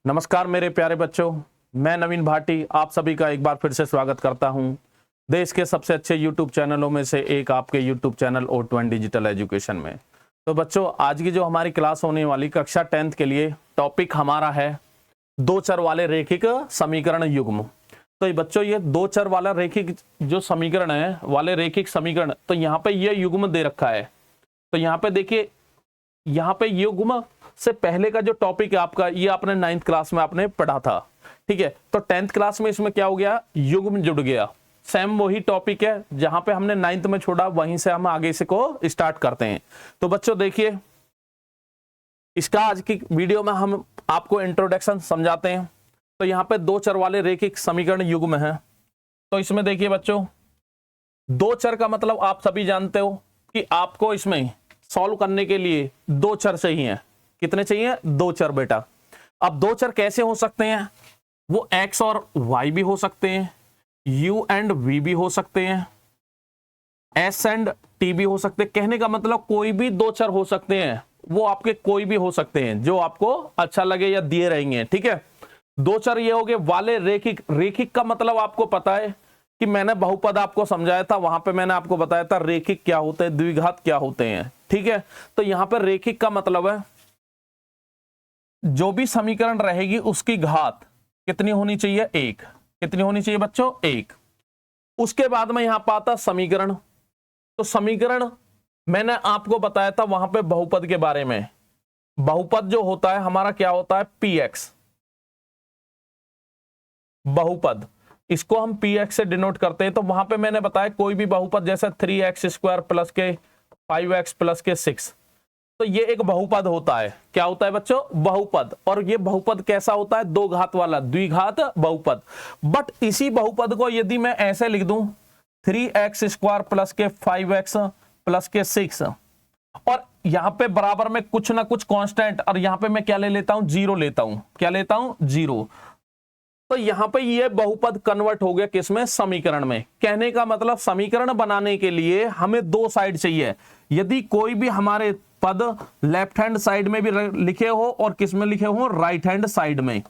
नमस्कार मेरे प्यारे बच्चों, मैं नवीन भाटी आप सभी का एक बार फिर से स्वागत करता हूं देश के सबसे अच्छे YouTube चैनलों में से एक आपके YouTube channel O2N digital education में। तो बच्चों, आज की जो हमारी क्लास होने वाली कक्षा 10th के लिए टॉपिक हमारा है दो चर वाले रैखिक समीकरण युग्म। तो बच्चों, ये दो चर वाला रैखिक जो समीकरण है वाले रैखिक समीकरण, तो यहाँ पे ये युग्म दे रखा है। तो यहाँ पे देखिए, यहाँ पे युग्म से पहले का जो टॉपिक है आपका, ये आपने 9th क्लास में आपने पढ़ा था, ठीक है। तो 10th क्लास में इसमें क्या हो गया, युग्म जुड़ गया। सेम वही टॉपिक है जहां पे हमने 9th में छोड़ा, वहीं से हम आगे से को स्टार्ट करते हैं। तो बच्चों देखिए, इसका आज की वीडियो में हम आपको इंट्रोडक्शन समझाते हैं। तो यहाँ पे दो चर वाले रैखिक समीकरण युग्म है। तो इसमें देखिए बच्चों, दो चर का मतलब आप सभी जानते हो कि आपको इसमें सॉल्व करने के लिए दो चर चाहिए। कितने चाहिए? दो चर बेटा। अब दो चर कैसे हो सकते हैं? वो x और y भी हो सकते हैं, u एंड v भी हो सकते हैं, s एंड t भी हो सकते हैं। कहने का मतलब कोई भी दो चर हो सकते हैं, वो आपके कोई भी हो सकते हैं जो आपको अच्छा लगे या दिए रहेंगे, ठीक है। दो चर ये हो गए वाले रैखिक। रैखिक का मतलब आपको पता है कि मैंने बहुपद आपको समझाया था, वहां पे मैंने आपको बताया था रैखिक क्या होते हैं, द्विघात क्या होते हैं, ठीक है। तो यहां पर रैखिक का मतलब है जो भी समीकरण रहेगी उसकी घात कितनी होनी चाहिए? एक। कितनी होनी चाहिए बच्चों? एक। उसके बाद में यहां पाता समीकरण। तो समीकरण मैंने आपको बताया था वहां पे बहुपद के बारे में। बहुपद जो होता है हमारा क्या होता है? px। बहुपद, इसको हम px से डिनोट करते हैं। तो वहां पे मैंने बताया कोई भी बहुपद जैसे 3x² प्लस के 5x प्लस के 6, तो ये एक बहुपद होता है। क्या होता है बच्चों? बहुपद। और ये बहुपद कैसा होता है? दो घात वाला, द्विघात बहुपद। बट इसी बहुपद को यदि मैं ऐसे लिख दूं 3x² प्लस के 5x प्लस के 6, और यहां पे बराबर में कुछ ना कुछ कांस्टेंट, और यहां पे मैं क्या ले लेता हूं? जीरो लेता हूं। क्या लेता हूं? जीरो। तो यहां पे ये बहुपद कन्वर्ट हो गया किसमें? समीकरण में। कहने का मतलब समीकरण बनाने के लिए हमें दो साइड चाहिए। यदि कोई भी हमारे पद लेफ्ट हैंड साइड में भी लिखे हो और किस में लिखे हो? राइट हैंड साइड में,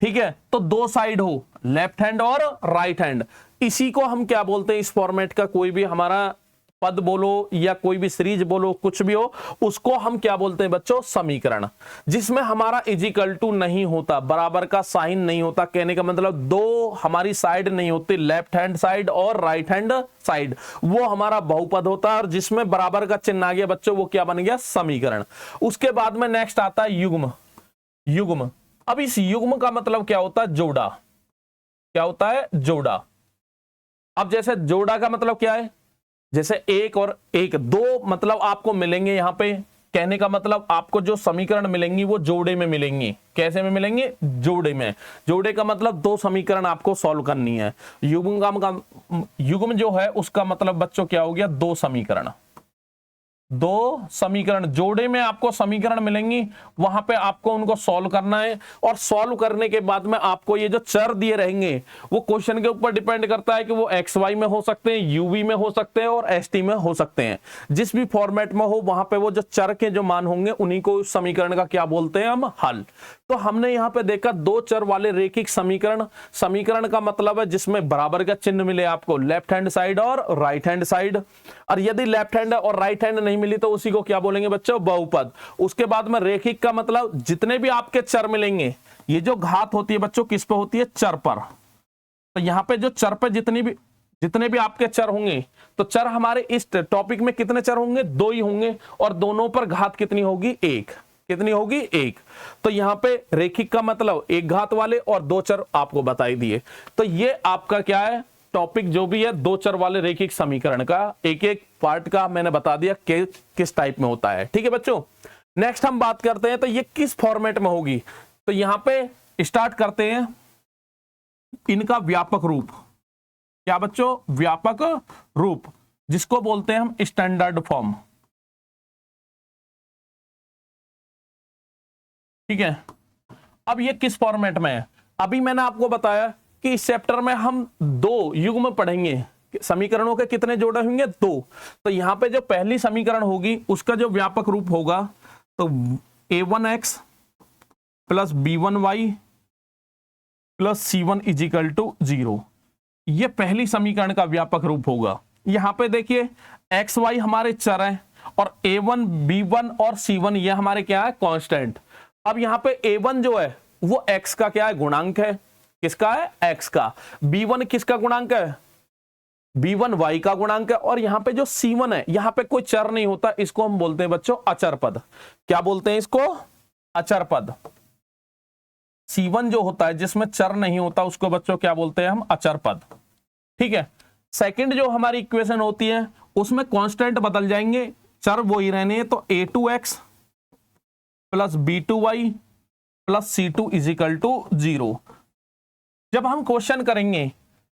ठीक है। तो दो साइड हो, लेफ्ट हैंड और राइट हैंड। इसी को हम क्या बोलते हैं? इस फॉर्मेट का कोई भी हमारा पद बोलो या कोई भी सीरीज बोलो, कुछ भी हो, उसको हम क्या बोलते हैं बच्चों? समीकरण। जिसमें हमारा इजिकल टू नहीं होता, बराबर का साइन नहीं होता। कहने का मतलब दो हमारी साइड नहीं होती, लेफ्ट हैंड साइड और राइट हैंड साइड, वो हमारा बहुपद होता है। और जिसमें बराबर का चिन्ह आ गया बच्चों, वो क्या बन गया? समीकरण। उसके बाद में नेक्स्ट आता है युग्म। युग्म। अब इस युग्म का मतलब क्या होता है? जोड़ा। क्या होता है? जोड़ा। अब जैसे जोड़ा का मतलब क्या है? जैसे एक और एक, दो मतलब आपको मिलेंगे यहां पे। कहने का मतलब आपको जो समीकरण मिलेंगी वो जोड़े में मिलेंगी। कैसे में मिलेंगे? जोड़े में। जोड़े का मतलब दो समीकरण आपको सॉल्व करनी है। युग्म जो है उसका मतलब बच्चों क्या हो गया? दो समीकरण। दो समीकरण जोड़े में आपको समीकरण मिलेंगी, वहां पे आपको उनको सॉल्व करना है। और सॉल्व करने के बाद में आपको ये जो चर दिए रहेंगे वो क्वेश्चन के ऊपर डिपेंड करता है कि वो एक्स वाई में हो सकते हैं, यूवी में हो सकते हैं और एसटी में हो सकते हैं। जिस भी फॉर्मेट में हो वहां पे वो जो चर के जो मान होंगे उन्हीं को उस समीकरण का क्या बोलते हैं? हम हल। तो हमने यहां पे देखा दो चर वाले रैखिक समीकरण। समीकरण का मतलब है जिसमें बराबर का चिन्ह मिले आपको लेफ्ट हैंड साइड और राइट हैंड साइड। और यदि लेफ्ट हैंड और राइट हैंड नहीं मिली तो उसी को क्या बोलेंगे बच्चों? बहुपद। उसके बाद में रैखिक का मतलब जितने भी आपके चर मिलेंगे, ये जो घात होती है बच्चों किस पे होती है? चर पर। तो यहां पे जो चर पे जितने भी आपके चर होंगे, तो चर हमारे इस टॉपिक में कितने चर होंगे? दो ही होंगे। और दोनों पर घात कितनी होगी? एक। कितनी होगी? एक। तो यहां पे रैखिक का मतलब एक घात वाले और दो चर आपको बताई दिए। तो ये आपका क्या है? टॉपिक जो भी है दो चर वाले रैखिक समीकरण का एक एक पार्ट का मैंने बता दिया कि किस टाइप में होता है, ठीक है बच्चों। नेक्स्ट हम बात करते हैं तो ये किस फॉर्मेट में होगी। तो यहां पे स्टार्ट करते हैं इनका व्यापक रूप। क्या बच्चों? व्यापक रूप, जिसको बोलते हैं हम स्टैंडर्ड फॉर्म, ठीक है। अब ये किस फॉर्मेट में है? अभी मैंने आपको बताया कि इस चैप्टर में हम दो युग्म पढ़ेंगे। समीकरणों के कितने जोड़े होंगे? दो। तो यहां पे जो पहली समीकरण होगी उसका जो व्यापक रूप होगा तो a1x plus b1y plus c1 is equal to 0। ये पहली समीकरण का व्यापक रूप होगा। यहां पे देखिए एक्स वाई हमारे चर हैं और a1 b1 और c1 ये हमारे क्या है, कांस्टेंट। अब यहां पे a1 जो है वो x का क्या है, गुणांक है। किसका है, x का। b1 किसका गुणांक है, b1 y का गुणांक है। और यहां पे जो c1 है, यहां पे कोई चर नहीं होता, इसको हम बोलते हैं बच्चों अचर पद। क्या बोलते हैं इसको, अचर पद। c1 जो होता है जिसमें चर नहीं होता उसको बच्चों क्या बोलते हैं हम, अचर पद। ठीक है। सेकंड जो हमारी इक्वेशन होती है उसमें कांस्टेंट बदल जाएंगे, चर वो ही रहने हैं। तो a2x plus b2y plus c2 is equal to 0। जब हम क्वेश्चन करेंगे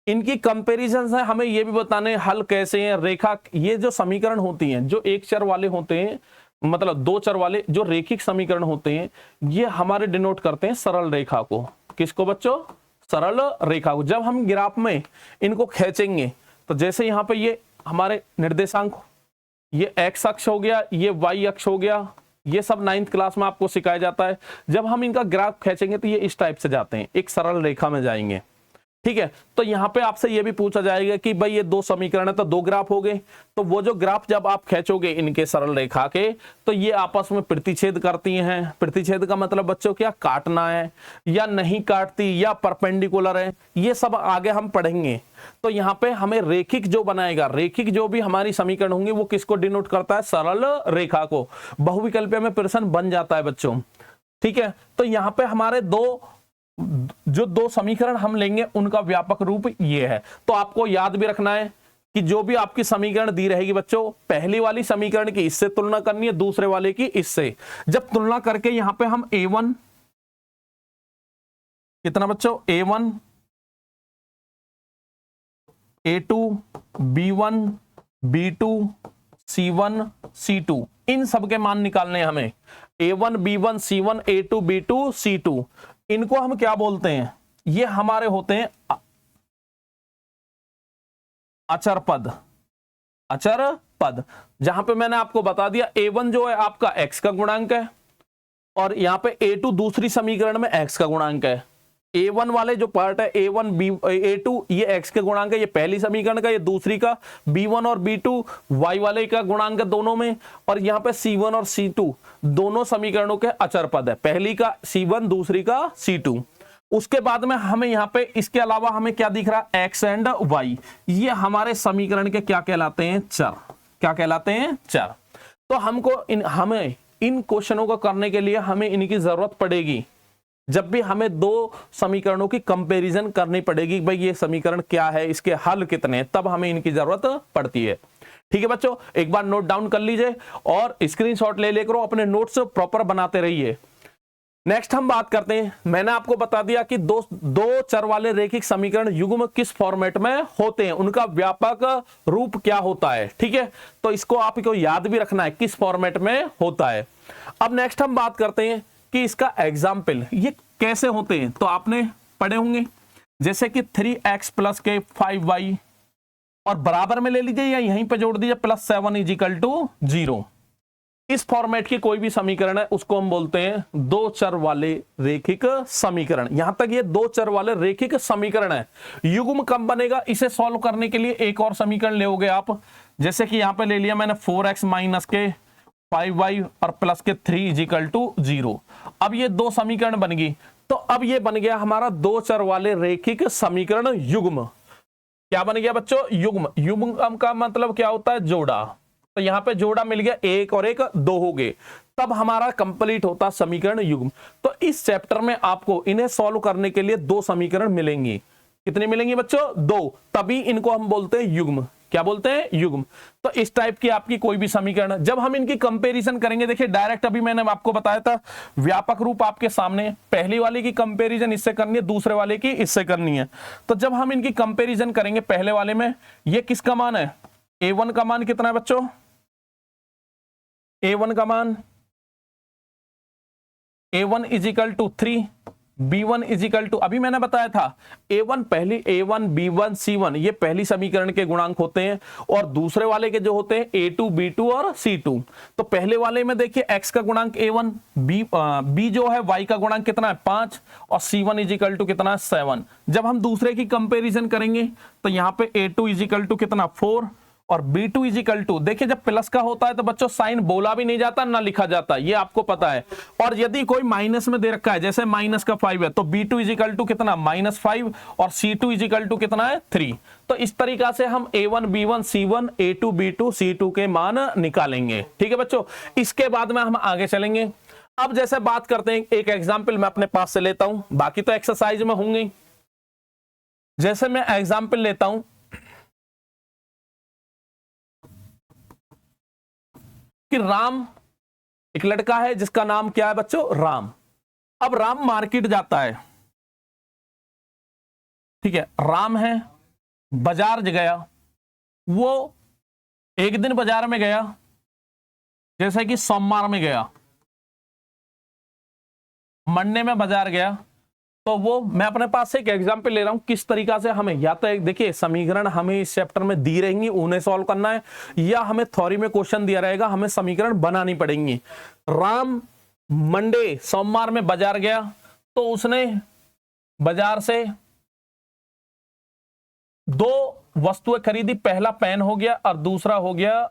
इनकी कंपैरिजन है, हमें यह भी बताने हल कैसे हैं। रेखा, ये जो समीकरण होती हैं जो एक चर वाले होते हैं, मतलब दो चर वाले जो रेखिक समीकरण होते हैं, ये हमारे डिनोट करते हैं सरल रेखा को। किसको बच्चों, सरल रेखा को। जब हम ग्राफ में इनको खींचेंगे तो जैसे यहां पे ये हमारे निर्देशांक, ये एक्स अक्ष हो गया, ये वाई अक्ष हो गया, ये सब 9th क्लास में आपको सिखाया जाता है। जब हम इनका ग्राफ खींचेंगे तो ये इस टाइप से जाते हैं, एक सरल रेखा में जाएंगे। ठीक है। तो यहां पे आपसे ये भी पूछा जाएगा कि भाई ये दो समीकरण है तो दो ग्राफ हो गए, तो वो जो ग्राफ जब आप खींचोगे इनके सरल रेखा के तो ये आपस में प्रतिच्छेद करती हैं। प्रतिच्छेद का मतलब बच्चों क्या, काटना है या नहीं काटती या परपेंडिकुलर है, ये सब आगे हम पढ़ेंगे। तो यहाँ पे हमें रेखिक जो बनाएगा, रेखिक जो भी हमारी समीकरण होंगे वो किसको डिनोट करता है, सरल रेखा को। बहुविकल्पीय में प्रश्न बन जाता है बच्चों। ठीक है। तो यहाँ पे हमारे जो दो समीकरण हम लेंगे उनका व्यापक रूप ये है। तो आपको याद भी रखना है कि जो भी आपकी समीकरण दी रहेगी बच्चों, पहली वाली समीकरण की इससे तुलना करनी है, दूसरे वाले की इससे। जब तुलना करके यहां पे हम a1 कितना बच्चों, a1 a2 b1 b2 c1 c2 इन सब के मान निकालने हैं हमें। a1 b1 c1 a2 b2 c2 इनको हम क्या बोलते हैं, ये हमारे होते हैं अचर पद। अचर पद जहां पे मैंने आपको बता दिया a1 जो है आपका x का गुणांक है और यहां पे a2 दूसरी समीकरण में x का गुणांक है। a1 वाले जो पार्ट है a1 b a2 ये x के गुणांक है, ये पहली समीकरण का, ये दूसरी का। b1 और b2 y वाले का गुणांक है दोनों में। और यहाँ पे c1 और c2 दोनों समीकरणों के अचर पद है, पहली का c1 दूसरी का c2। उसके बाद में हमें यहाँ पे इसके अलावा हमें क्या दिख रहा है, x एंड y, ये हमारे समीकरण के क्या कहलाते हैं, चर। क्या कहलाते हैं, चर। तो हमें इन क्वेश्चनों को करने के लिए हमें इनकी जरूरत पड़ेगी। जब भी हमें दो समीकरणों की कंपैरिजन करनी पड़ेगी, भाई ये समीकरण क्या है, इसके हल कितने, तब हमें इनकी जरूरत पड़ती है। ठीक है बच्चों, एक बार नोट डाउन कर लीजिए और स्क्रीनशॉट ले लेकर अपने नोट्स प्रॉपर बनाते रहिए। नेक्स्ट हम बात करते हैं, मैंने आपको बता दिया कि दो चर वाले रेखिक समीकरण युग्म किस फॉर्मेट में होते हैं, उनका व्यापक रूप क्या होता है। ठीक है, तो इसको आपको याद भी रखना है किस फॉर्मेट में होता है। अब नेक्स्ट हम बात करते हैं कि इसका एग्जाम्पल ये कैसे होते हैं। तो आपने पढ़े होंगे जैसे कि 3x प्लस के 5y और बराबर में ले लीजिए या यहीं पे जोड़ दीजिए प्लस 7 इज इक्वल टू 0। इस फॉर्मेट की कोई भी समीकरण है उसको हम बोलते हैं दो चर वाले रेखिक समीकरण। यहां तक ये दो चर वाले रेखिक समीकरण है। युग्म कब बनेगा, इसे सॉल्व करने के लिए एक और समीकरण लेओगे आप, जैसे कि यहां पे ले लिया मैंने 4x माइनस के 5y और प्लस के 3 इज इक्वल टू 0। अब ये दो समीकरण बन गई, तो अब ये बन गया हमारा दो चर वाले रेखिक समीकरण युग्म। क्या बन गया बच्चों, युग्म। युग्म का मतलब क्या होता है, जोड़ा। तो यहां पे जोड़ा मिल गया, एक और एक दो हो गए, तब हमारा कंप्लीट होता समीकरण युग्म। तो इस चैप्टर में आपको इन्हें सॉल्व करने के लिए दो समीकरण मिलेंगी। कितने मिलेंगे बच्चों, दो, तभी इनको हम बोलते हैं युग्म। क्या बोलते हैं, युग्म। तो इस टाइप की आपकी कोई भी समीकरण, जब हम इनकी कंपैरिजन करेंगे, देखिए डायरेक्ट अभी मैंने आपको बताया था व्यापक रूप आपके सामने, पहली वाले की कंपैरिजन इससे करनी है, दूसरे वाले की इससे करनी है। तो जब हम इनकी कंपैरिजन करेंगे, पहले वाले में ये किसका मान है, a1 का मान कितना है बच्चों, a1 का मान a1 is equal to 3, B1 is equal to, अभी मैंने बताया था A1 पहली A1 B1 C1 ये पहली समीकरण के गुणांक होते हैं, और दूसरे वाले के जो होते हैं A2 B2 और C2। तो पहले वाले में देखिए x का गुणांक A1, B जो है y का गुणांक कितना है 5, और C1 इज इक्वल टू कितना है 7। जब हम दूसरे की कंपेरिजन करेंगे तो यहाँ पे A2 इज इक्वल टू कितना 4, और B2 इज इक्वल टू, देखिए जब प्लस का होता है तो बच्चों साइन बोला भी नहीं जाता ना लिखा जाता, ये आपको पता है। और यदि कोई माइनस में दे रखा है, जैसे माइनस का 5 है, तो B2 इज इक्वल टू कितना -5, और C2 इज इक्वल टू कितना है 3। तो इस तरीका से हम A1 B1 C1 A2 B2 C2 के मान निकालेंगे। ठीक है बच्चों, इसके बाद में हम आगे चलेंगे। अब जैसे बात करते हैं, एक एग्जाम्पल मैं अपने पास से लेता हूं, बाकी तो एक्सरसाइज में होंगे। जैसे मैं एग्जाम्पल लेता हूं कि राम, एक लड़का है जिसका नाम क्या है बच्चों, राम। अब राम मार्केट जाता है, ठीक है, राम है, बाजार गया, वो एक दिन बाजार में गया, जैसे कि सोमवार में गया, मंडे में बाजार गया। तो वो मैं अपने पास से एक एग्जाम्पल ले रहा हूं किस तरीका से हमें, या तो देखिए समीकरण हमें इस चैप्टर में दी रहेंगी, उन्हें सॉल्व करना है, या हमें थ्योरी में क्वेश्चन दिया रहेगा, हमें समीकरण बनानी पड़ेंगी। राम मंडे सोमवार में बाजार गया, तो उसने बाजार से 2 वस्तुएं खरीदी, पहला पेन हो गया और दूसरा हो गया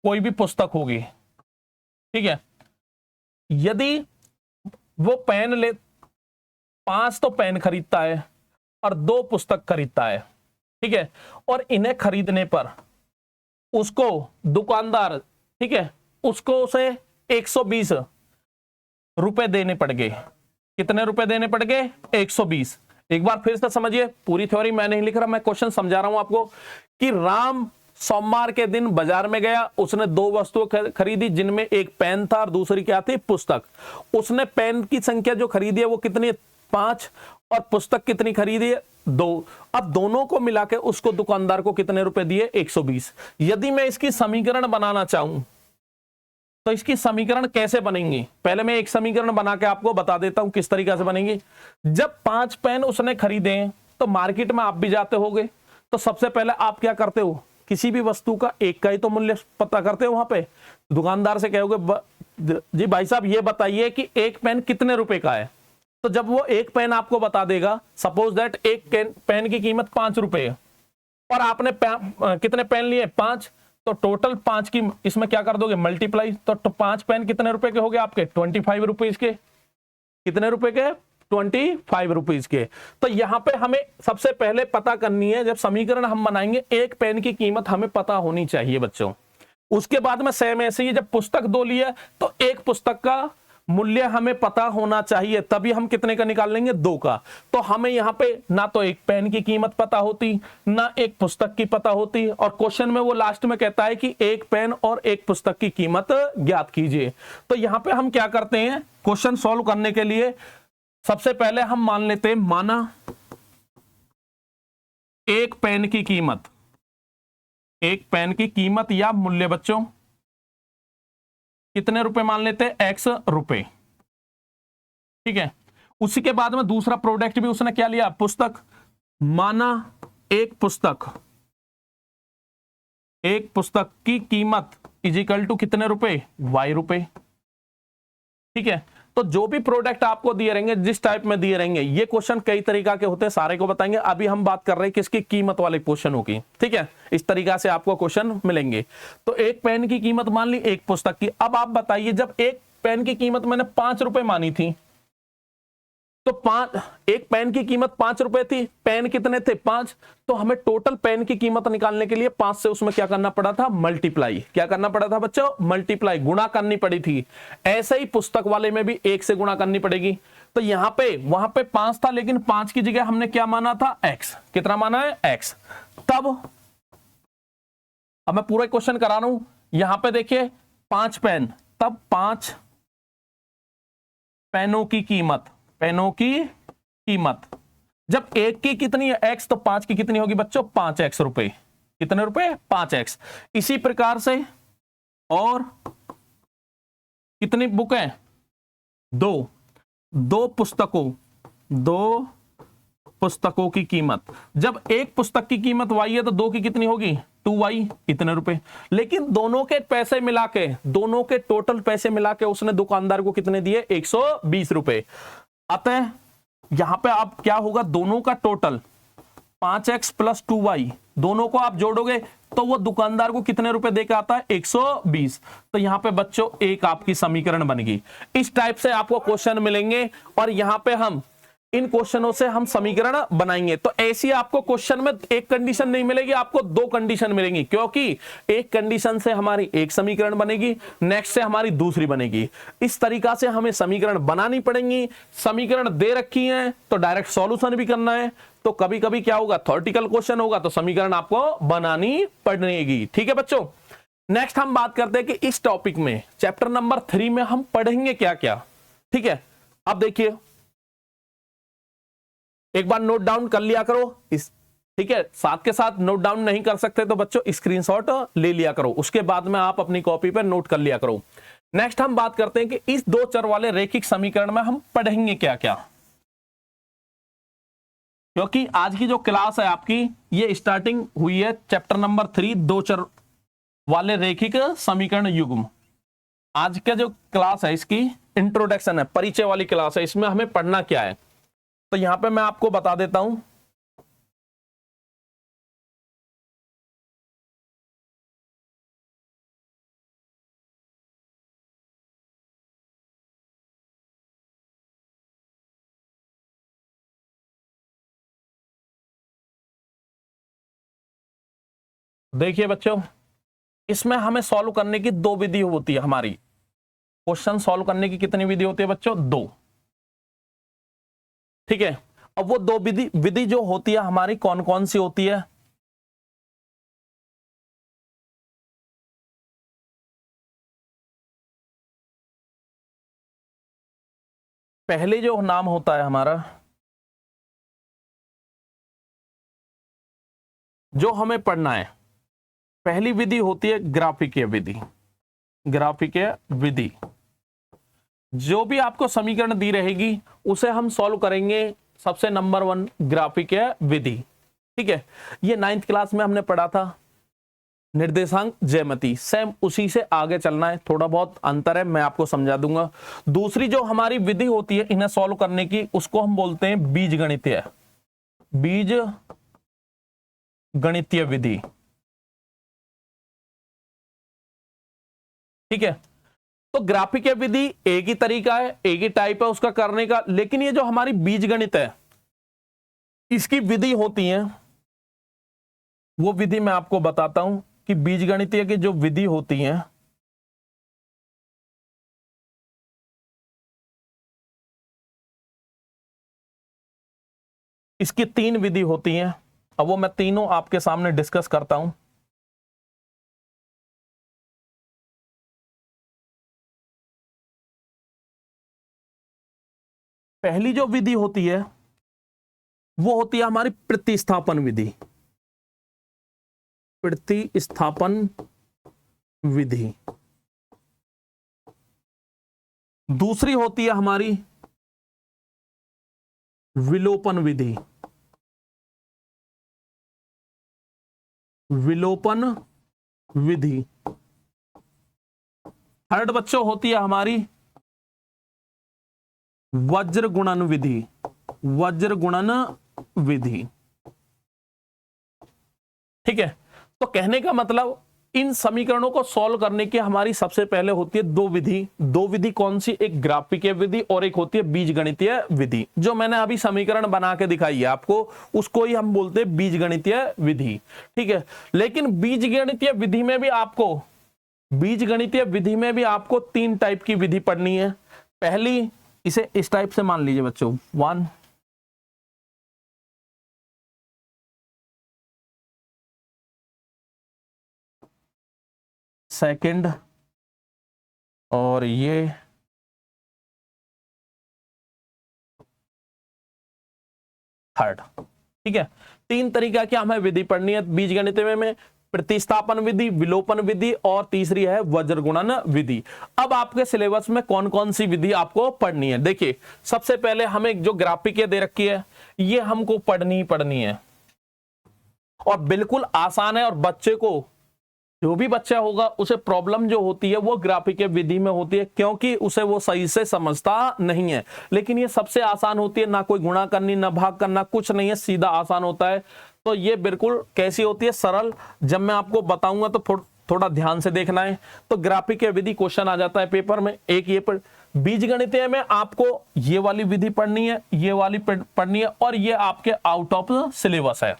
कोई भी पुस्तक होगी। ठीक है, यदि वो पेन 5 तो पेन खरीदता है और 2 पुस्तक खरीदता है, ठीक है, और इन्हें खरीदने पर उसको दुकानदार, ठीक है, उसको उसे 120 रुपए देने पड़ गए। कितने रुपए देने पड़ गए? 120। एक बार फिर से समझिए, पूरी थ्योरी मैं नहीं लिख रहा, मैं क्वेश्चन समझा रहा हूं आपको कि राम सोमवार के दिन बाजार में गया, उसने 2 वस्तुएं खरीदी, जिनमें एक पेन था और दूसरी क्या थी, पुस्तक। उसने पेन की संख्या जो खरीदी है वो कितनी है, 5, और पुस्तक कितनी खरीदी है, 2। अब दोनों को मिला के उसको दुकानदार को कितने रुपए दिए, 120। यदि मैं इसकी समीकरण बनाना चाहूं तो इसकी समीकरण कैसे बनेंगी, पहले मैं एक समीकरण बना के आपको बता देता हूं किस तरीके से बनेगी। जब 5 पेन उसने खरीदे तो मार्केट में आप भी जाते होगे, तो सबसे पहले आप क्या करते हो, किसी भी वस्तु का एक का ही तो मूल्य पता करते हो। वहां पे दुकानदार से कहोगे जी भाई साहब ये बताइए कि एक पेन कितने रुपए का है, तो जब वो एक पेन आपको बता देगा, सपोज दैट एक पेन की कीमत 5 रुपए है, और आपने कितने पेन लिए, 5, तो टोटल 5 की इसमें क्या कर दोगे, मल्टीप्लाई। तो 5 पेन कितने रुपए के हो गए आपके, 25 रुपीज के। कितने रुपए के, 25 रुपीज के। तो यहां पे हमें सबसे पहले पता करनी है, जब समीकरण हम बनाएंगे, एक पेन की कीमत हमें पता होनी चाहिए बच्चों। उसके बाद में सेम ऐसे ही, जब पुस्तक 2 लिए तो एक पुस्तक का मूल्य हमें पता होना चाहिए, तभी हम कितने का निकाल लेंगे, 2 का। तो हमें यहां पे ना तो एक पेन की कीमत पता होती, ना एक पुस्तक की पता होती, और क्वेश्चन में वो लास्ट में कहता है कि एक पेन और एक पुस्तक की कीमत ज्ञात कीजिए। तो यहां पे हम क्या करते हैं, क्वेश्चन सॉल्व करने के लिए सबसे पहले हम मान लेते हैं, माना एक पेन की कीमत, एक पेन की कीमत या मूल्य बच्चों कितने रुपए मान लेते हैं, x रुपए। ठीक है, उसी के बाद में दूसरा प्रोडक्ट भी उसने क्या लिया, पुस्तक। माना एक पुस्तक की कीमत इज इक्वल टू कितने रुपए, y रुपए। ठीक है, तो जो भी प्रोडक्ट आपको दिए रहेंगे, जिस टाइप में दिए रहेंगे, ये क्वेश्चन कई तरीका के होते हैं, सारे को बताएंगे। अभी हम बात कर रहे हैं किसकी, कीमत वाले क्वेश्चन होगी। ठीक है, इस तरीका से आपको क्वेश्चन मिलेंगे। तो एक पेन की कीमत मान ली, एक पुस्तक की। अब आप बताइए, जब एक पेन की कीमत मैंने 5 रुपए मानी थी, तो एक पेन की कीमत 5 रुपए थी, पेन कितने थे, 5। तो हमें टोटल पेन की कीमत निकालने के लिए 5 से उसमें क्या करना पड़ा था, मल्टीप्लाई। क्या करना पड़ा था बच्चों, मल्टीप्लाई, गुणा करनी पड़ी थी। ऐसे ही पुस्तक वाले में भी 1 से गुणा करनी पड़ेगी। तो यहां पे वहां पे 5 था, लेकिन 5 की जगह हमने क्या माना था, x। कितना माना है, x। तब अब मैं पूरा क्वेश्चन करा रहा हूं, यहां पे देखिए 5 पेन, तब 5 पेनों की कीमत, पेनों की कीमत, जब एक की कितनी है, x, तो 5 की कितनी होगी बच्चों, 5x रुपए। कितने रुपए, 5x। इसी प्रकार से और कितनी बुक है, दो पुस्तकों की कीमत, जब एक पुस्तक की कीमत y है तो दो की कितनी होगी 2y, इतने रुपए। लेकिन दोनों के पैसे मिला के, दोनों के टोटल पैसे मिला के उसने दुकानदार को कितने दिए 120 रुपए। अतः यहां पे आप क्या होगा, दोनों का टोटल 5x प्लस 2y, दोनों को आप जोड़ोगे तो वो दुकानदार को कितने रुपए देकर आता है 120। तो यहां पे बच्चों एक आपकी समीकरण बनेगी। इस टाइप से आपको क्वेश्चन मिलेंगे और यहां पे हम इन क्वेश्चनों से हम समीकरण बनाएंगे। तो ऐसी आपको क्वेश्चन में एक कंडीशन नहीं मिलेगी, आपको दो कंडीशन मिलेंगी, क्योंकि एक कंडीशन से हमारी एक समीकरण बनेगी, नेक्स्ट से हमारी दूसरी बनेगी। इस तरीका से हमें समीकरण बनानी पड़ेंगी। समीकरण दे रखी है तो डायरेक्ट सॉल्यूशन भी करना है, तो कभी कभी क्या होगा थ्योरेटिकल क्वेश्चन होगा तो समीकरण आपको बनानी पड़ेगी। ठीक है बच्चों, नेक्स्ट हम बात करते हैं कि इस टॉपिक में चैप्टर नंबर 3 में हम पढ़ेंगे क्या क्या। ठीक है, अब देखिए एक बार नोट डाउन कर लिया करो इस, ठीक है, साथ के साथ नोट डाउन नहीं कर सकते तो बच्चों स्क्रीनशॉट ले लिया करो, उसके बाद में आप अपनी कॉपी पर नोट कर लिया करो। नेक्स्ट हम बात करते हैं कि इस दो चर वाले रैखिक समीकरण में हम पढ़ेंगे क्या क्या, क्योंकि आज की जो क्लास है आपकी ये स्टार्टिंग हुई है चैप्टर नंबर 3 दो चर वाले रैखिक समीकरण युग्म। आज का जो क्लास है इसकी इंट्रोडक्शन है, परिचय वाली क्लास है, इसमें हमें पढ़ना क्या है। तो यहां पे मैं आपको बता देता हूं, देखिए बच्चों इसमें हमें सॉल्व करने की दो विधि होती है। हमारी क्वेश्चन सॉल्व करने की कितनी विधि होती है बच्चों, दो। ठीक है, अब वो दो विधि जो होती है हमारी कौन कौन सी होती है, पहले जो नाम होता है हमारा, जो हमें पढ़ना है पहली विधि होती है ग्राफिकीय विधि। ग्राफिकीय विधि जो भी आपको समीकरण दी रहेगी उसे हम सॉल्व करेंगे सबसे नंबर 1 ग्राफिकीय विधि। ठीक है, ये 9th क्लास में हमने पढ़ा था निर्देशांक ज्यामिति, सेम उसी से आगे चलना है, थोड़ा बहुत अंतर है मैं आपको समझा दूंगा। दूसरी जो हमारी विधि होती है इन्हें सॉल्व करने की उसको हम बोलते हैं बीज गणितीय, बीज गणितीय विधि। ठीक है, तो ग्राफिकीय विधि एक ही तरीका है, एक ही टाइप है उसका करने का, लेकिन ये जो हमारी बीज गणित है इसकी विधि होती है, वो विधि मैं आपको बताता हूं कि बीजगणितीय की जो विधि होती है इसकी 3 विधि होती हैं। अब वो मैं तीनों आपके सामने डिस्कस करता हूं। पहली जो विधि होती है वो होती है हमारी प्रतिस्थापन विधि, प्रतिस्थापन विधि। दूसरी होती है हमारी विलोपन विधि, विलोपन विधि। थर्ड बच्चों होती है हमारी वज्र गुणन विधि, वज्र गुणन विधि। ठीक है, तो कहने का मतलब इन समीकरणों को सॉल्व करने की हमारी सबसे पहले होती है दो विधि। दो विधि कौन सी, एक ग्राफिकीय विधि और एक होती है बीजगणितीय विधि। जो मैंने अभी समीकरण बना के दिखाई है आपको उसको ही हम बोलते हैं बीजगणितीय विधि। ठीक है, लेकिन बीजगणितीय विधि में भी आपको, बीजगणितीय विधि में भी आपको 3 टाइप की विधि पढ़नी है। पहली, इसे इस टाइप से मान लीजिए बच्चों, 1, सेकंड और ये थर्ड। ठीक है, 3 तरीका की हमें विधि पढ़नी है बीजगणित में। प्रतिस्थापन विधि, विलोपन विधि और तीसरी है वज्र गुणन विधि। अब आपके सिलेबस में कौन कौन सी विधि आपको पढ़नी है? देखिए, सबसे पहले हमें जो ग्राफिक दे रखी है ये हमको पढ़नी ही पढ़नी है और बिल्कुल आसान है। और बच्चे को, जो भी बच्चा होगा उसे प्रॉब्लम जो होती है वो ग्राफिक विधि में होती है, क्योंकि उसे वो सही से समझता नहीं है। लेकिन ये सबसे आसान होती है, ना कोई गुणा करनी, ना भाग करना, कुछ नहीं है, सीधा आसान होता है। तो ये बिल्कुल कैसी होती है? सरल। जब मैं आपको बताऊंगा तो थोड़ा ध्यान से देखना है। तो ग्राफिक विधि क्वेश्चन आ जाता है पेपर में। एक ये बीजगणितीय में आपको ये वाली विधि पढ़नी है, ये वाली पढ़नी है, और ये आपके आउट ऑफ सिलेबस है,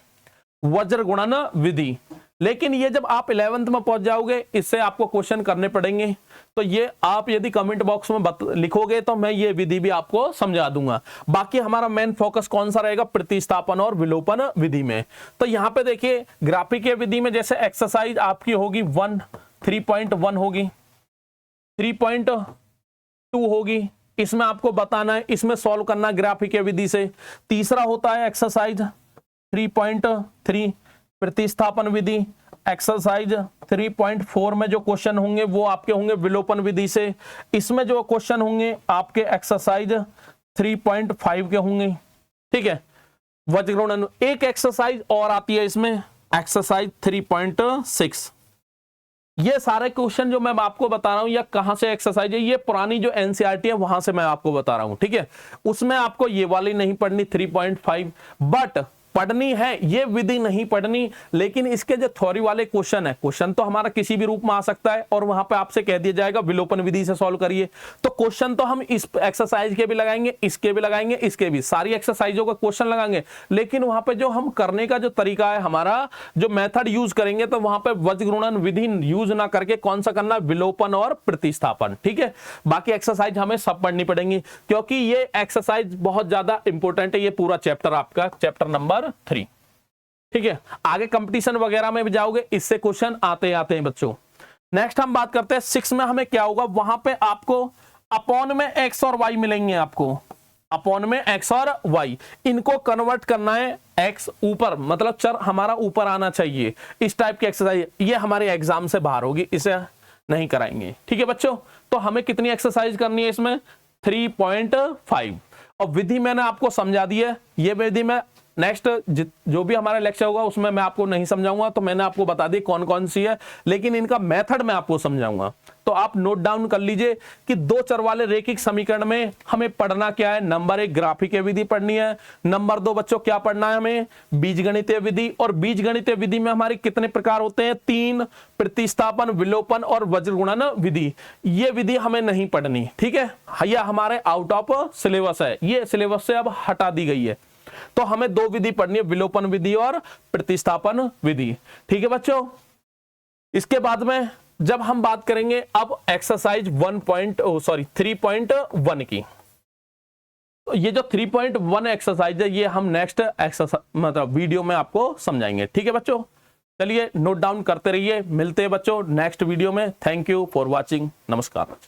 वज्र गुणन विधि। लेकिन ये जब आप 11th में पहुंच जाओगे इससे आपको क्वेश्चन करने पड़ेंगे। तो ये आप यदि कमेंट बॉक्स में लिखोगे तो मैं ये विधि भी आपको समझा दूंगा। बाकी हमारा मेन फोकस कौन सा रहेगा? प्रतिस्थापन और विलोपन विधि में। तो यहाँ पे देखिए, ग्राफिक विधि में जैसे एक्सरसाइज आपकी होगी 3.1 होगी, 3.2 होगी, इसमें आपको बताना है, इसमें सॉल्व करना ग्राफिक विधि से। तीसरा होता है एक्सरसाइज 3.3 प्रतिस्थापन विधि। एक्सरसाइज 3.4 में जो क्वेश्चन होंगे वो आपके होंगे विलोपन विधि से। इसमें जो क्वेश्चन होंगे आपके एक्सरसाइज 3.5 के होंगे, ठीक है, वज्र गुणन। एक एक्सरसाइज और आती है इसमें, एक्सरसाइज 3.6। ये सारे क्वेश्चन जो मैं आपको बता रहा हूं या कहां से एक्सरसाइज है, ये पुरानी जो एनसीईआरटी है वहां से मैं आपको बता रहा हूं, ठीक है। उसमें आपको ये वाली नहीं पढ़नी 3.5, बट पढ़नी है, ये विधि नहीं पढ़नी। लेकिन इसके जो थ्योरी वाले क्वेश्चन है, क्वेश्चन तो हमारा किसी भी रूप में आ सकता है और वहां पे आपसे कह दिया जाएगा विलोपन विधि से सॉल्व करिए। तो क्वेश्चन तो हम इस एक्सरसाइज के भी लगाएंगे, इसके भी लगाएंगे, इसके भी, सारी एक्सरसाइजों का क्वेश्चन लगाएंगे। लेकिन वहां पे जो हम करने का जो तरीका है, हमारा जो मेथड यूज करेंगे, तो वहां पे वज्र गुणन विधि यूज ना करके कौन सा करना? विलोपन और प्रतिस्थापन, ठीक है। बाकी एक्सरसाइज हमें सब पढ़नी पड़ेंगी, क्योंकि ये एक्सरसाइज बहुत ज्यादा इंपॉर्टेंट है। ये पूरा चैप्टर आपका चैप्टर नंबर 3, ठीक है। आगे कंपटीशन वगैरह में भी जाओगे, इससे क्वेश्चन आते हैं बच्चों। नेक्स्ट हम बात करते हैं 6 में हमें क्या होगा। वहां पे आपको अपॉन में x और y मिलेंगे, आपको अपॉन में x और y, इनको कन्वर्ट करना है x ऊपर, मतलब चर हमारा ऊपर आना चाहिए। इस टाइप की एक्सरसाइज ये हमारे एग्जाम से बाहर होगी, इसे नहीं कराएंगे, ठीक है बच्चों। तो हमें कितनी एक्सरसाइज करनी है इसमें? 3.5। और विधि मैंने आपको समझा दी है। ये विधि में नेक्स्ट जो भी हमारा लेक्चर होगा उसमें मैं आपको नहीं समझाऊंगा, तो मैंने आपको बता दी कौन कौन सी है, लेकिन इनका मेथड मैं आपको समझाऊंगा। तो आप नोट डाउन कर लीजिए कि दो चर वाले रैखिक समीकरण में हमें पढ़ना क्या है। नंबर 1 ग्राफिक विधि पढ़नी है। नंबर 2 बच्चों क्या पढ़ना है हमें? बीजगणितीय विधि। और बीजगणितीय विधि में हमारे कितने प्रकार होते हैं? 3, प्रतिस्थापन, विलोपन और वज्र गुणन विधि। ये विधि हमें नहीं पढ़नी, ठीक है। यह हमारे आउट ऑफ सिलेबस है, ये सिलेबस से अब हटा दी गई है। तो हमें 2 विधि पढ़नी है, विलोपन विधि और प्रतिस्थापन विधि, ठीक है बच्चों। इसके बाद में जब हम बात करेंगे अब एक्सरसाइज 3.1 की, तो ये जो 3.1 एक्सरसाइज है ये हम नेक्स्ट एक्सरसाइज मतलब वीडियो में आपको समझाएंगे, ठीक है बच्चों। चलिए नोट डाउन करते रहिए, मिलते हैं बच्चों नेक्स्ट वीडियो में। थैंक यू फॉर वॉचिंग, नमस्कार।